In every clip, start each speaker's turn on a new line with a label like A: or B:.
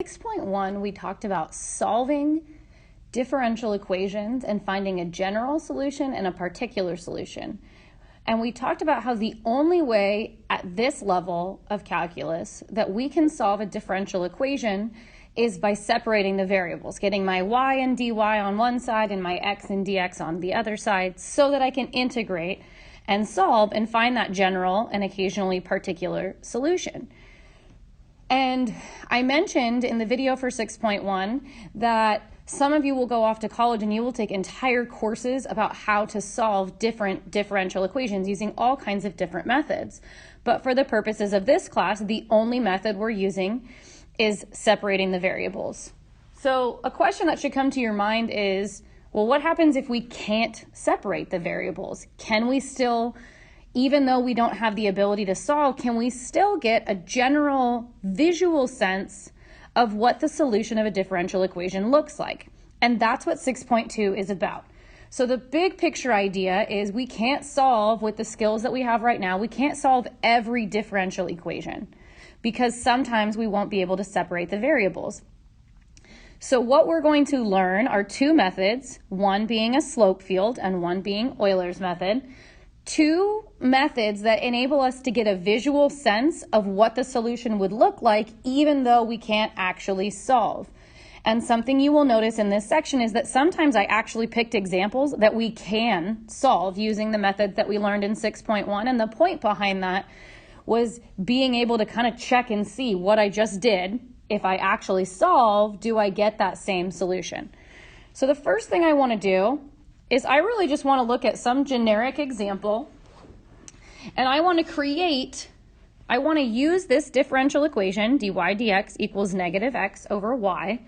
A: 6.1, we talked about solving differential equations and finding a general solution and a particular solution. And we talked about how the only way at this level of calculus that we can solve a differential equation is by separating the variables, getting my y and dy on one side and my x and dx on the other side so that I can integrate and solve and find that general and occasionally particular solution. And I mentioned in the video for 6.1 that some of you will go off to college and you will take entire courses about how to solve different differential equations using all kinds of different methods. But for the purposes of this class, the only method we're using is separating the variables. So a question that should come to your mind is, well, what happens if we can't separate the variables? Can we still, even though we don't have the ability to solve, can we still get a general visual sense of what the solution of a differential equation looks like? And that's what 6.2 is about. So the big picture idea is we can't solve with the skills that we have right now. We can't solve every differential equation because sometimes we won't be able to separate the variables. So what we're going to learn are two methods, one being a slope field and one being Euler's method. Two methods that enable us to get a visual sense of what the solution would look like even though we can't actually solve. And something you will notice in this section is that sometimes I actually picked examples that we can solve using the methods that we learned in 6.1, and the point behind that was being able to kind of check and see what I just did. If I actually solve, do I get that same solution? So the first thing I want to do is I really just want to look at some generic example, and I want to use this differential equation, dy dx equals negative x over y,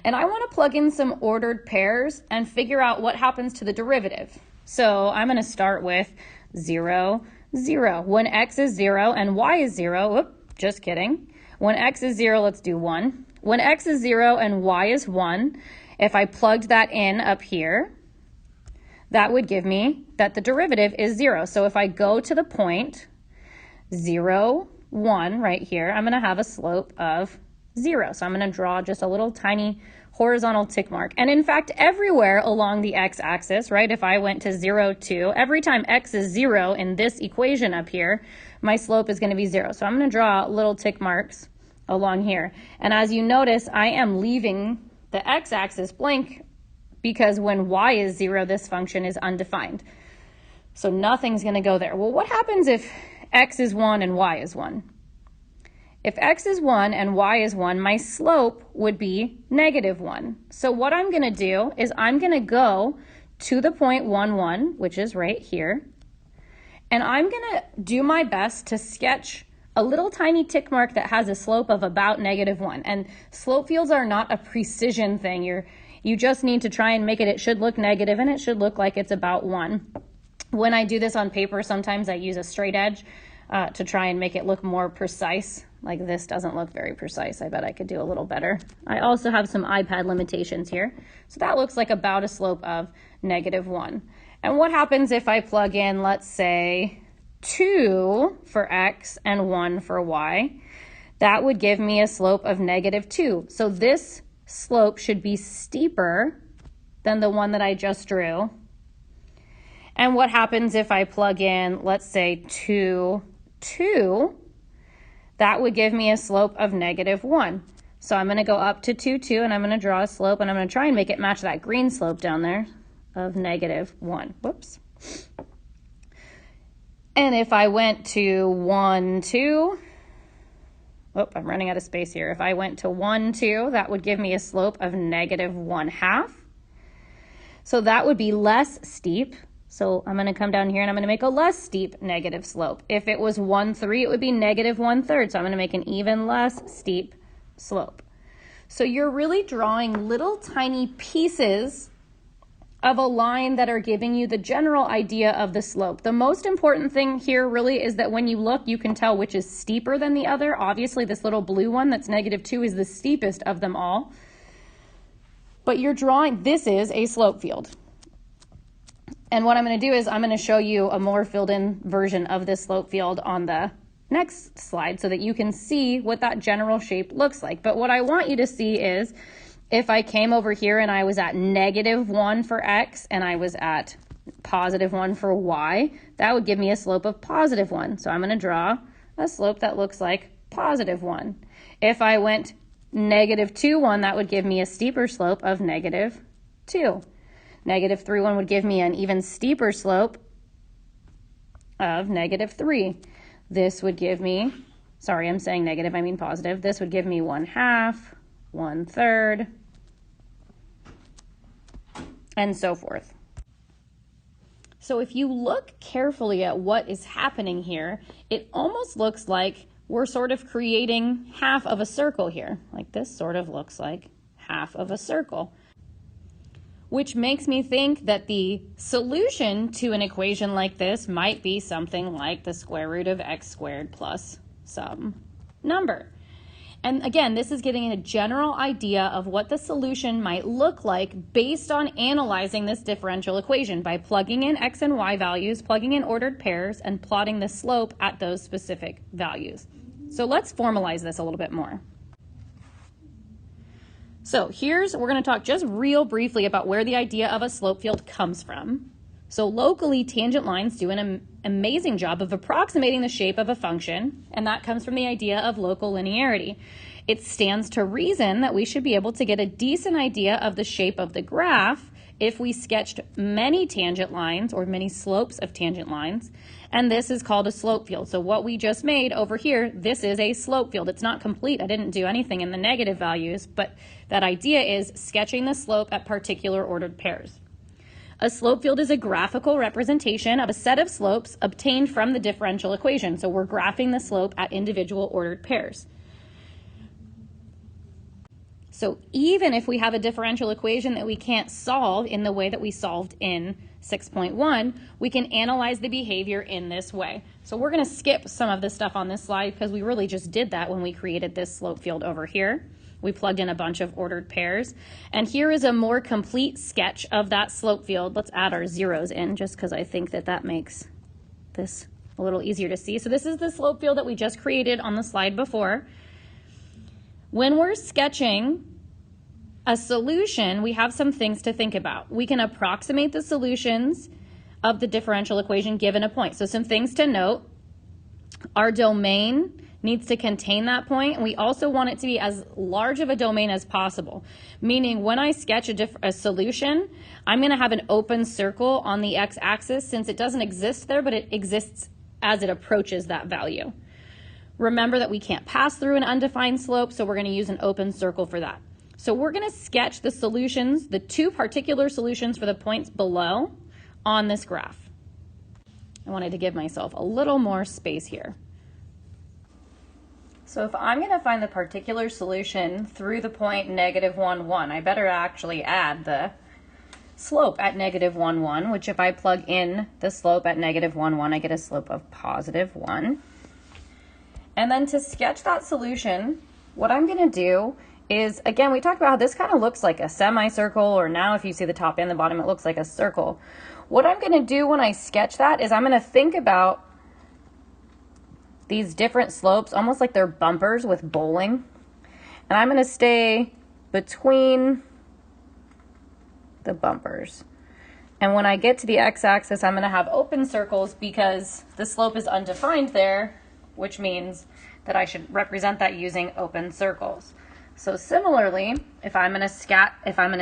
A: and I want to plug in some ordered pairs and figure out what happens to the derivative. So I'm going to start with 0, 0. When x is 0 and y is 0, whoop, just kidding. When x is 0, let's do 1. When x is 0 and y is 1, if I plugged that in up here, that would give me that the derivative is 0. So if I go to the point 0, 1 right here, I'm going to have a slope of 0. So I'm going to draw just a little tiny horizontal tick mark. And in fact, everywhere along the x-axis, right, if I went to 0, 2, every time x is 0 in this equation up here, my slope is going to be 0. So I'm going to draw little tick marks along here. And as you notice, I am leaving the x-axis blank because when y is 0, this function is undefined. So nothing's going to go there. Well, what happens if x is 1 and y is 1? If x is 1 and y is 1, my slope would be negative 1. So what I'm going to do is I'm going to go to the point 1, 1, which is right here, and I'm going to do my best to sketch a little tiny tick mark that has a slope of about negative 1. And slope fields are not a precision thing. You just need to try and make it should look negative, and it should look like it's about 1. When I do this on paper, sometimes I use a straight edge to try and make it look more precise. Like this doesn't look very precise. I bet I could do a little better. I also have some iPad limitations here. So that looks like about a slope of negative 1. And what happens if I plug in, let's say, 2 for x and 1 for y? That would give me a slope of negative 2. So this slope should be steeper than the one that I just drew. And what happens if I plug in, let's say, 2, 2? That would give me a slope of negative 1. So I'm going to go up to 2, 2, and I'm going to draw a slope, and I'm going to try and make it match that green slope down there of negative 1. Whoops. And if I went to 1, 2, oh, I'm running out of space here. If I went to 1, 2, that would give me a slope of negative 1/2. So that would be less steep. So I'm going to come down here and I'm going to make a less steep negative slope. If it was 1, 3, it would be negative 1/3. So I'm going to make an even less steep slope. So you're really drawing little tiny pieces of a line that are giving you the general idea of the slope. The most important thing here really is that when you look, you can tell which is steeper than the other. Obviously, this little blue one that's negative 2 is the steepest of them all. But you're drawing, this is a slope field. And what I'm going to do is I'm going to show you a more filled in version of this slope field on the next slide so that you can see what that general shape looks like. But what I want you to see is if I came over here and I was at -1 for x and I was at +1 for y, that would give me a slope of +1. So I'm going to draw a slope that looks like +1. If I went -2, 1, that would give me a steeper slope of -2. -3, 1 would give me an even steeper slope of -3. This would give me, sorry, I'm saying negative, I mean positive. This would give me 1/2, 1/3, and so forth. So if you look carefully at what is happening here, it almost looks like we're sort of creating half of a circle here. Like this sort of looks like half of a circle, which makes me think that the solution to an equation like this might be something like the square root of x squared plus some number. And again, this is getting a general idea of what the solution might look like based on analyzing this differential equation by plugging in x and y values, plugging in ordered pairs, and plotting the slope at those specific values. So let's formalize this a little bit more. So we're going to talk just real briefly about where the idea of a slope field comes from. So locally, tangent lines do an amazing job of approximating the shape of a function, and that comes from the idea of local linearity. It stands to reason that we should be able to get a decent idea of the shape of the graph if we sketched many tangent lines or many slopes of tangent lines, and this is called a slope field. So what we just made over here, this is a slope field. It's not complete. I didn't do anything in the negative values, but that idea is sketching the slope at particular ordered pairs. A slope field is a graphical representation of a set of slopes obtained from the differential equation. So we're graphing the slope at individual ordered pairs. So even if we have a differential equation that we can't solve in the way that we solved in 6.1, we can analyze the behavior in this way. So we're going to skip some of this stuff on this slide because we really just did that when we created this slope field over here. We plugged in a bunch of ordered pairs. And here is a more complete sketch of that slope field. Let's add our zeros in just because I think that that makes this a little easier to see. So this is the slope field that we just created on the slide before. When we're sketching a solution, we have some things to think about. We can approximate the solutions of the differential equation given a point. So some things to note. Our domain needs to contain that point, and we also want it to be as large of a domain as possible. Meaning when I sketch a solution, I'm going to have an open circle on the x-axis since it doesn't exist there, but it exists as it approaches that value. Remember that we can't pass through an undefined slope, so we're going to use an open circle for that. So we're going to sketch the solutions, the two particular solutions for the points below on this graph. I wanted to give myself a little more space here. So if I'm going to find the particular solution through the point -1, 1, I better actually add the slope at -1, 1, which if I plug in the slope at -1, 1, I get a slope of +1. And then to sketch that solution, what I'm going to do is, again, we talked about how this kind of looks like a semicircle, or now if you see the top and the bottom, it looks like a circle. What I'm going to do when I sketch that is I'm going to think about these different slopes, almost like they're bumpers with bowling. And I'm going to stay between the bumpers. And when I get to the x-axis, I'm going to have open circles because the slope is undefined there, which means that I should represent that using open circles. So similarly, if I'm going to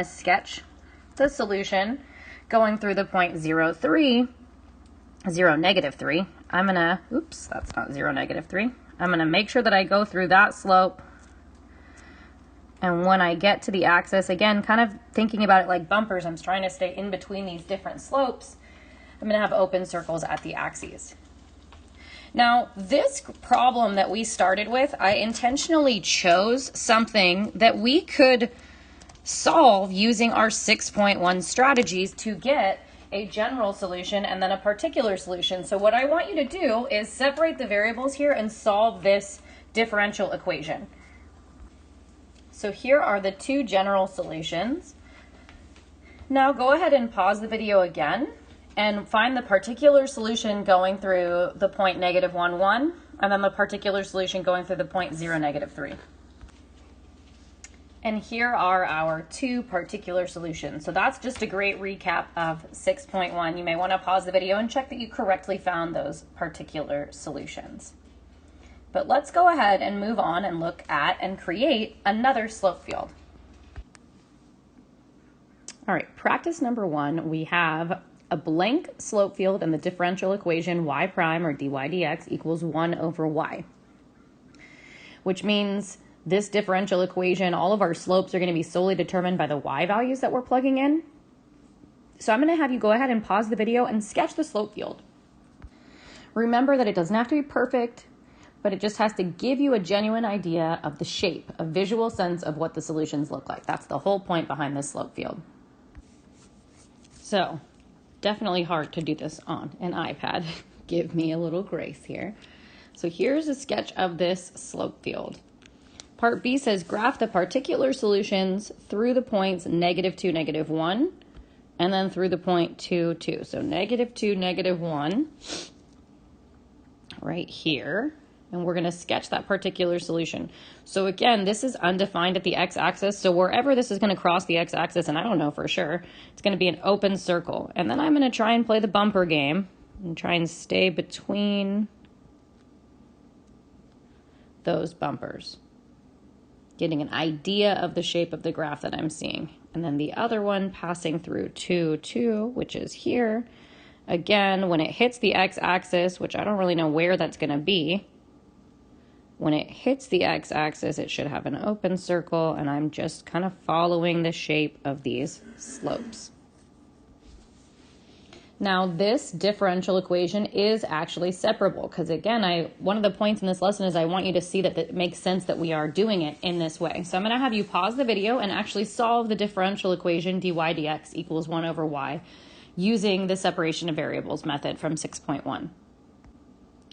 A: sketch the solution going through the point 0, 3, 0, -3, I'm going to, oops, that's not 0, -3. I'm going to make sure that I go through that slope. And when I get to the axis, again, kind of thinking about it like bumpers, I'm trying to stay in between these different slopes. I'm going to have open circles at the axes. Now, this problem that we started with, I intentionally chose something that we could solve using our 6.1 strategies to get a general solution and then a particular solution. So what I want you to do is separate the variables here and solve this differential equation. So here are the two general solutions. Now go ahead and pause the video again and find the particular solution going through the point -1, 1 and then the particular solution going through the point 0, -3. And here are our two particular solutions. So that's just a great recap of 6.1. You may want to pause the video and check that you correctly found those particular solutions. But let's go ahead and move on and look at and create another slope field. All right, practice number 1, we have a blank slope field and the differential equation y prime or dy dx equals 1 over y, which means this differential equation, all of our slopes are going to be solely determined by the y values that we're plugging in. So I'm going to have you go ahead and pause the video and sketch the slope field. Remember that it doesn't have to be perfect, but it just has to give you a genuine idea of the shape, a visual sense of what the solutions look like. That's the whole point behind this slope field. So, definitely hard to do this on an iPad. Give me a little grace here. So here's a sketch of this slope field. Part B says graph the particular solutions through the points -2, -1, and then through the point 2, 2. So -2, -1, right here. And we're going to sketch that particular solution. So again, this is undefined at the x-axis. So wherever this is going to cross the x-axis, and I don't know for sure, it's going to be an open circle. And then I'm going to try and play the bumper game and try and stay between those bumpers, getting an idea of the shape of the graph that I'm seeing. And then the other one passing through 2, 2, which is here. Again, when it hits the x-axis, which I don't really know where that's going to be, when it hits the x-axis, it should have an open circle, and I'm just kind of following the shape of these slopes. Now, this differential equation is actually separable, because again, one of the points in this lesson is I want you to see that it makes sense that we are doing it in this way. So I'm going to have you pause the video and actually solve the differential equation dy dx equals 1 over y using the separation of variables method from 6.1.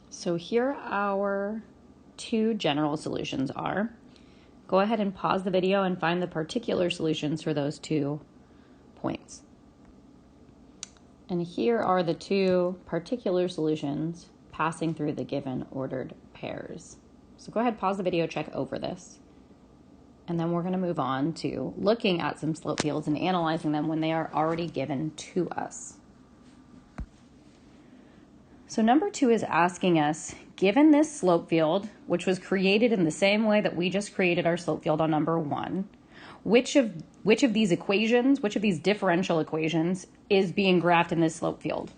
A: So here our two general solutions are. Go ahead and pause the video and find the particular solutions for those 2 points. And here are the 2 particular solutions passing through the given ordered pairs. So go ahead, pause the video, check over this. And then we're going to move on to looking at some slope fields and analyzing them when they are already given to us. So number 2 is asking us, given this slope field, which was created in the same way that we just created our slope field on number 1, which of these equations, which of these differential equations is being graphed in this slope field?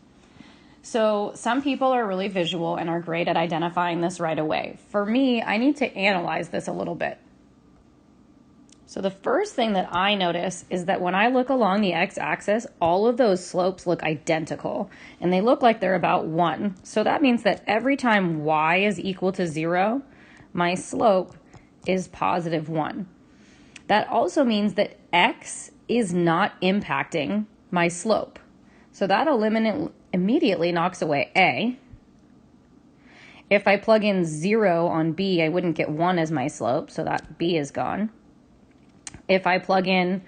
A: So some people are really visual and are great at identifying this right away. For me, I need to analyze this a little bit. So the first thing that I notice is that when I look along the x-axis, all of those slopes look identical, and they look like they're about 1. So that means that every time y is equal to 0, my slope is positive 1. That also means that x is not impacting my slope. So that immediately knocks away a. If I plug in 0 on b, I wouldn't get 1 as my slope, so that b is gone. If I plug in,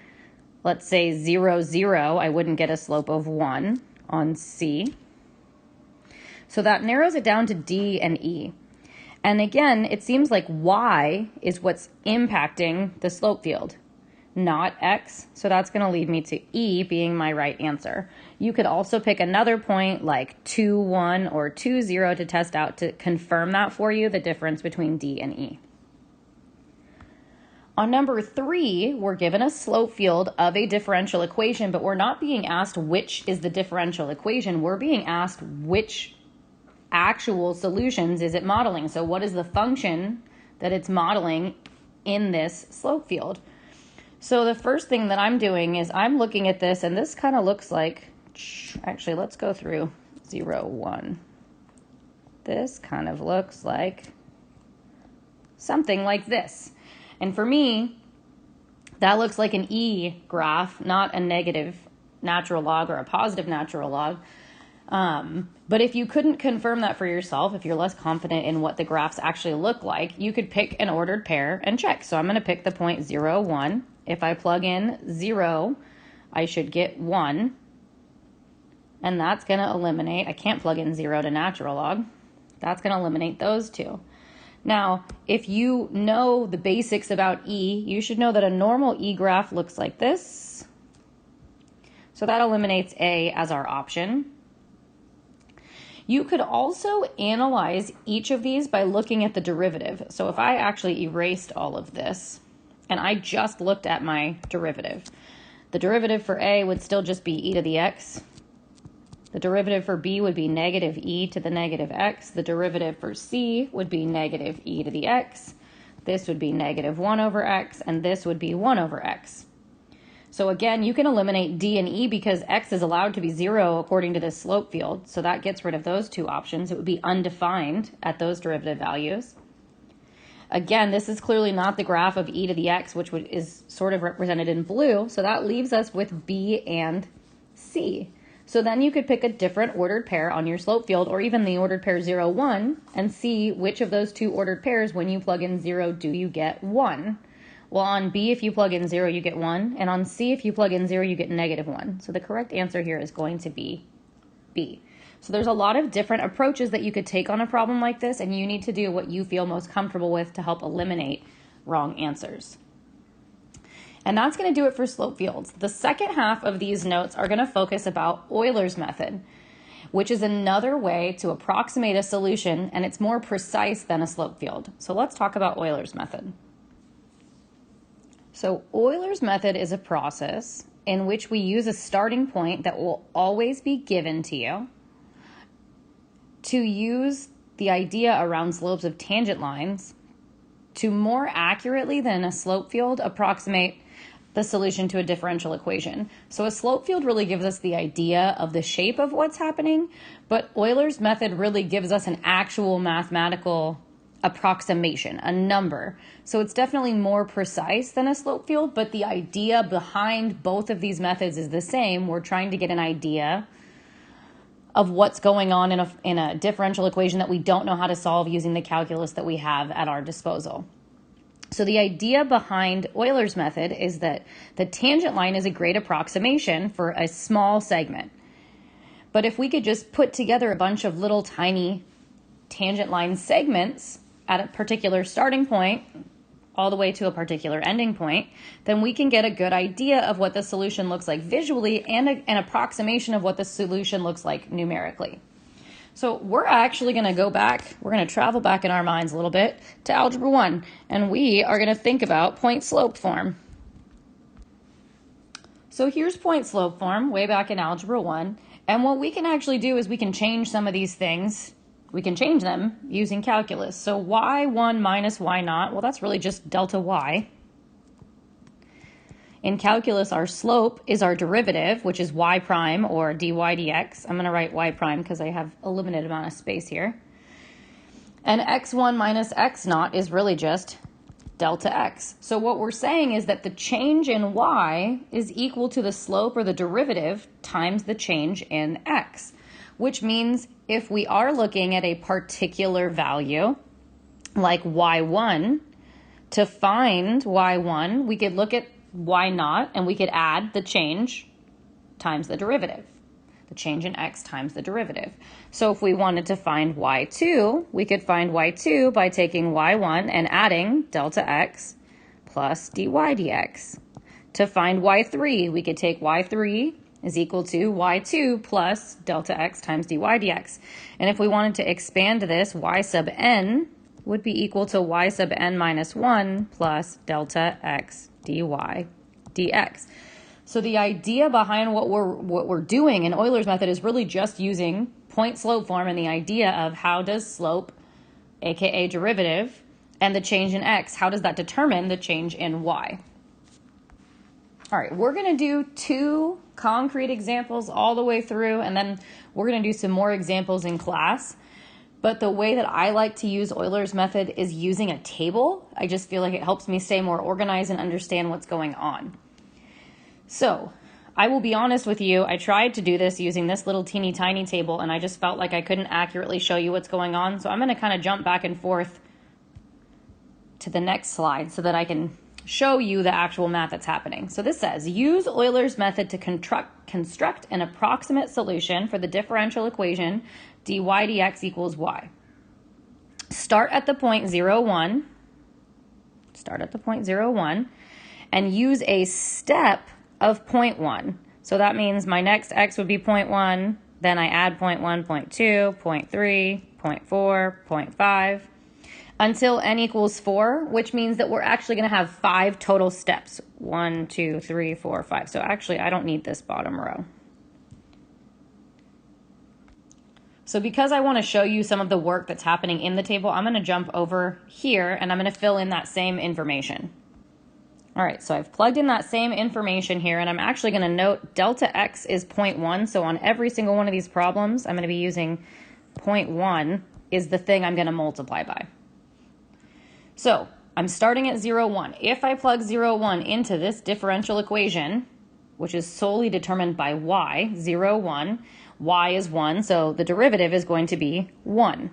A: let's say 0, 0, I wouldn't get a slope of 1 on C. So that narrows it down to D and E. And again, it seems like Y is what's impacting the slope field, not X. So that's going to lead me to E being my right answer. You could also pick another point like 2, 1 or 2, 0 to test out to confirm that for you, the difference between D and E. On number 3, we're given a slope field of a differential equation, but we're not being asked which is the differential equation. We're being asked which actual solutions is it modeling. So what is the function that it's modeling in this slope field? So the first thing that I'm doing is I'm looking at this, and this kind of looks like, actually, let's go through 0, 1. This kind of looks like something like this. And for me, that looks like an E graph, not a negative natural log or a positive natural log. But if you couldn't confirm that for yourself, if you're less confident in what the graphs actually look like, you could pick an ordered pair and check. So I'm going to pick the point 0, 1. If I plug in 0, I should get 1. And that's going to eliminate, I can't plug in 0 to natural log. That's going to eliminate those two. Now, if you know the basics about E, you should know that a normal E graph looks like this. So that eliminates A as our option. You could also analyze each of these by looking at the derivative. So if I actually erased all of this and I just looked at my derivative, the derivative for A would still just be e to the x. The derivative for B would be negative e to the negative x. The derivative for C would be negative e to the x. This would be negative 1 over x, and this would be 1 over x. So again, you can eliminate D and E because x is allowed to be 0 according to this slope field. So that gets rid of those two options. It would be undefined at those derivative values. Again, this is clearly not the graph of e to the x, which is sort of represented in blue. So that leaves us with B and C. So then you could pick a different ordered pair on your slope field, or even the ordered pair 0, 1, and see which of those two ordered pairs, when you plug in 0, do you get 1. Well, on B, if you plug in 0, you get 1, and on C, if you plug in 0, you get negative 1. So the correct answer here is going to be B. So there's a lot of different approaches that you could take on a problem like this, and you need to do what you feel most comfortable with to help eliminate wrong answers. And that's going to do it for slope fields. The second half of these notes are going to focus about Euler's method, which is another way to approximate a solution, and it's more precise than a slope field. So let's talk about Euler's method. So Euler's method is a process in which we use a starting point that will always be given to you to use the idea around slopes of tangent lines to more accurately than a slope field approximate the solution to a differential equation. So a slope field really gives us the idea of the shape of what's happening, but Euler's method really gives us an actual mathematical approximation, a number. So it's definitely more precise than a slope field, but the idea behind both of these methods is the same. We're trying to get an idea of what's going on in a differential equation that we don't know how to solve using the calculus that we have at our disposal. So the idea behind Euler's method is that the tangent line is a great approximation for a small segment. But if we could just put together a bunch of little tiny tangent line segments at a particular starting point all the way to a particular ending point, then we can get a good idea of what the solution looks like visually and an approximation of what the solution looks like numerically. So we're actually going to go back, we're going to travel back in our minds a little bit to Algebra 1, and we are going to think about point-slope form. So here's point-slope form way back in Algebra 1, and what we can actually do is we can change some of these things. We can change them using calculus. So y1 minus y0, well, that's really just delta y. In calculus, our slope is our derivative, which is y prime or dy dx. I'm going to write y prime because I have a limited amount of space here. And x1 minus x0 is really just delta x. So what we're saying is that the change in y is equal to the slope or the derivative times the change in x, which means if we are looking at a particular value, like y1, to find y1, we could look at y0 and we could add the change times the derivative, the change in x times the derivative. So if we wanted to find y2, we could find y2 by taking y1 and adding delta x plus dy dx. To find y3, we could take y3 is equal to y2 plus delta x times dy dx. And if we wanted to expand this, y sub n would be equal to y sub n minus 1 plus delta x dy dx. So the idea behind what we're doing in Euler's method is really just using point-slope form and the idea of how does slope, aka derivative, and the change in x, how does that determine the change in y? All right, we're going to do 2 concrete examples all the way through, and then we're going to do some more examples in class. But the way that I like to use Euler's method is using a table. I just feel like it helps me stay more organized and understand what's going on. So I will be honest with you, I tried to do this using this little teeny tiny table, and I just felt like I couldn't accurately show you what's going on. So I'm going to kind of jump back and forth to the next slide so that I can show you the actual math that's happening. So this says, use Euler's method to construct an approximate solution for the differential equation dy dx equals y. start at the point 0, 1. Start at the point 0, 1. And use a step of 0.1. So that means my next x would be 0.1, then I add 0.1, 0.2, 0.3, 0.4, 0.5, until n equals 4, which means that we're actually going to have 5 total steps. 1, 2, 3, 4, 5. So actually, I don't need this bottom row. So because I want to show you some of the work that's happening in the table, I'm going to jump over here and I'm going to fill in that same information. All right, so I've plugged in that same information here, and I'm actually going to note delta x is 0.1. So on every single one of these problems, I'm going to be using 0.1 is the thing I'm going to multiply by. So I'm starting at 0, 1. If I plug 0, 1 into this differential equation, which is solely determined by y, 0, 1, y is 1, so the derivative is going to be 1.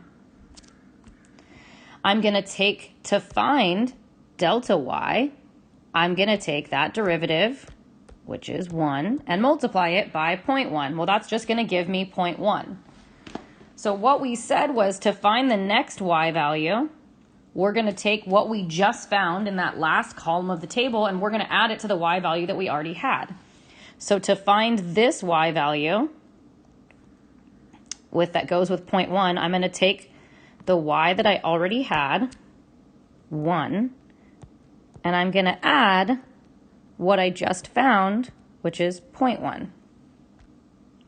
A: I'm going to take, to find delta y, I'm going to take that derivative, which is 1, and multiply it by 0.1. Well, that's just going to give me 0.1. So what we said was to find the next y value, we're going to take what we just found in that last column of the table, and we're going to add it to the y value that we already had. So to find this y value, that goes with 0.1, I'm going to take the y that I already had, 1, and I'm going to add what I just found, which is 0.1.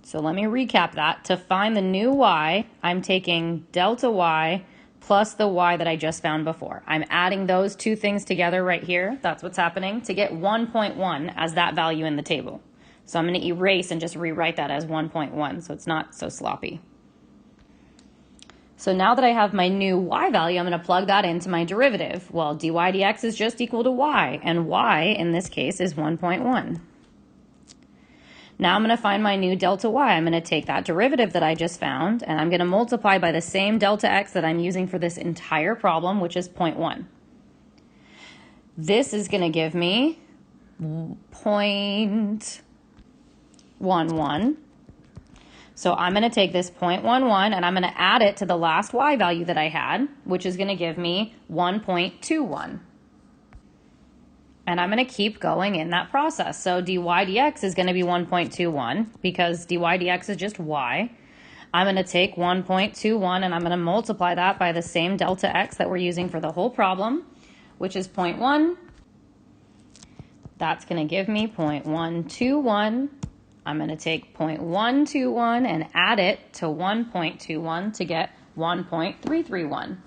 A: So let me recap that. To find the new y, I'm taking delta y plus the y that I just found before. I'm adding those two things together right here. That's what's happening to get 1.1 as that value in the table. So I'm going to erase and just rewrite that as 1.1 so it's not so sloppy. So now that I have my new y value, I'm going to plug that into my derivative. Well, dy dx is just equal to y, and y in this case is 1.1. Now I'm going to find my new delta y. I'm going to take that derivative that I just found, and I'm going to multiply by the same delta x that I'm using for this entire problem, which is 0.1. This is going to give me 0.11. So I'm going to take this 0.11 and I'm going to add it to the last y value that I had, which is going to give me 1.21. And I'm going to keep going in that process. So dy dx is going to be 1.21 because dy dx is just y. I'm going to take 1.21 and I'm going to multiply that by the same delta x that we're using for the whole problem, which is 0.1. That's going to give me 0.121. I'm going to take 0.121 and add it to 1.21 to get 1.331.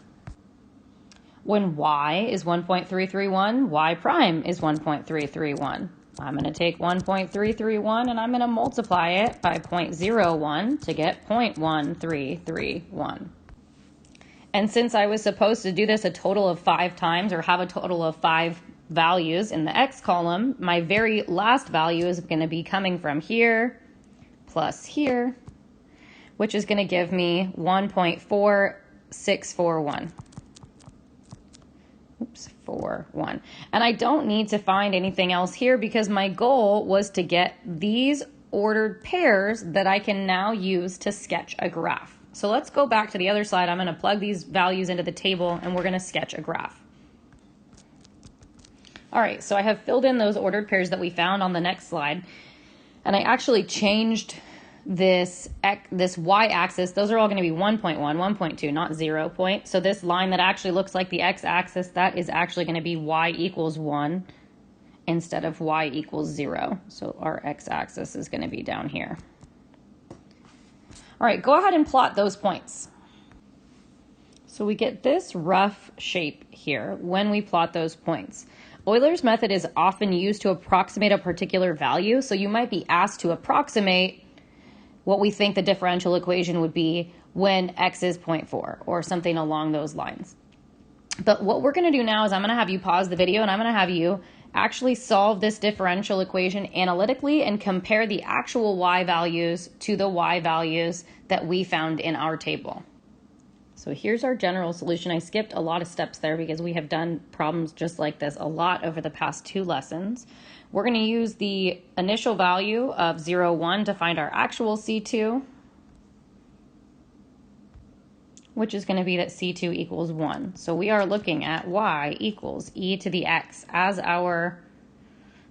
A: When y is 1.331, y prime is 1.331. I'm going to take 1.331 and I'm going to multiply it by 0.01 to get 0.1331. And since I was supposed to do this a total of 5 times or have a total of 5 values in the x column, my very last value is going to be coming from here plus here, which is going to give me 1.4641. Oops, 41. And I don't need to find anything else here because my goal was to get these ordered pairs that I can now use to sketch a graph. So let's go back to the other slide. I'm going to plug these values into the table and we're going to sketch a graph. All right, so I have filled in those ordered pairs that we found on the next slide, and I actually changed this y-axis. Those are all going to be 1.1, 1.2, not 0 point. So this line that actually looks like the x-axis, that is actually going to be y equals 1 instead of y equals 0. So our x-axis is going to be down here. All right, go ahead and plot those points. So we get this rough shape here when we plot those points. Euler's method is often used to approximate a particular value, so you might be asked to approximate what we think the differential equation would be when x is 0.4 or something along those lines. But what we're going to do now is I'm going to have you pause the video and I'm going to have you actually solve this differential equation analytically and compare the actual y values to the y values that we found in our table. So here's our general solution. I skipped a lot of steps there because we have done problems just like this a lot over the past 2 lessons. We're going to use the initial value of 0, 1 to find our actual C2. which is going to be that C2 equals 1. So we are looking at y equals e to the x as our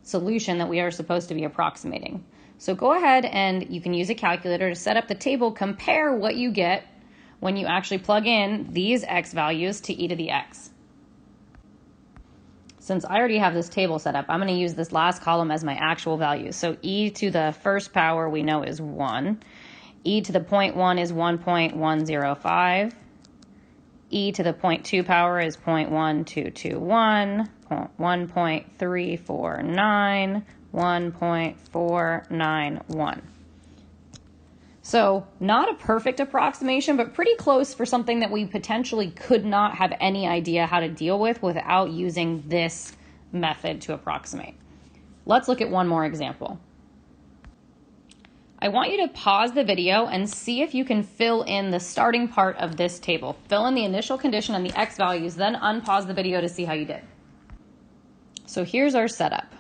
A: solution that we are supposed to be approximating. So go ahead and you can use a calculator to set up the table, compare what you get when you actually plug in these x values to e to the x. Since I already have this table set up, I'm going to use this last column as my actual value. So e to the first power we know is 1. E to the 0.1 is 1.105. E to the 0.2 power is 0.1221, 1.349, 1.491. So not a perfect approximation, but pretty close for something that we potentially could not have any idea how to deal with without using this method to approximate. Let's look at one more example. I want you to pause the video and see if you can fill in the starting part of this table. Fill in the initial condition and the x values, then unpause the video to see how you did. So here's our setup.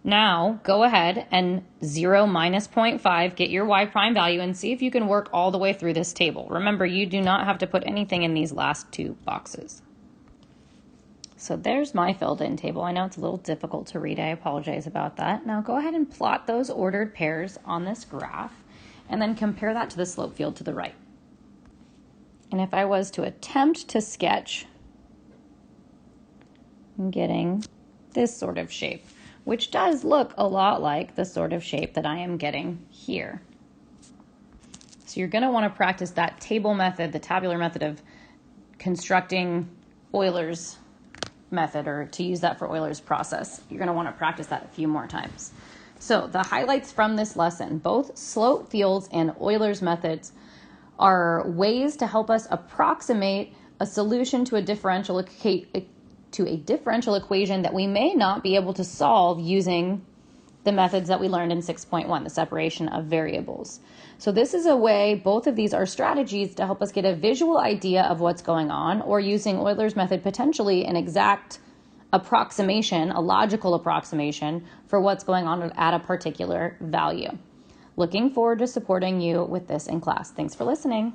A: Now go ahead and 0 minus 0.5, get your y prime value, and see if you can work all the way through this table. Remember, you do not have to put anything in these last two boxes. So there's my filled in table. I know it's a little difficult to read. I apologize about that. Now go ahead and plot those ordered pairs on this graph and then compare that to the slope field to the right. And if I was to attempt to sketch, I'm getting this sort of shape, which does look a lot like the sort of shape that I am getting here. So you're going to want to practice that table method, the tabular method of constructing Euler's method, or to use that for Euler's process. You're going to want to practice that a few more times. So the highlights from this lesson: differential fields and Euler's methods are ways to help us approximate a solution to a differential equation that we may not be able to solve using the methods that we learned in 6.1, the separation of variables. So this is a way, both of these are strategies to help us get a visual idea of what's going on, or using Euler's method, potentially an exact approximation, a logical approximation for what's going on at a particular value. Looking forward to supporting you with this in class. Thanks for listening.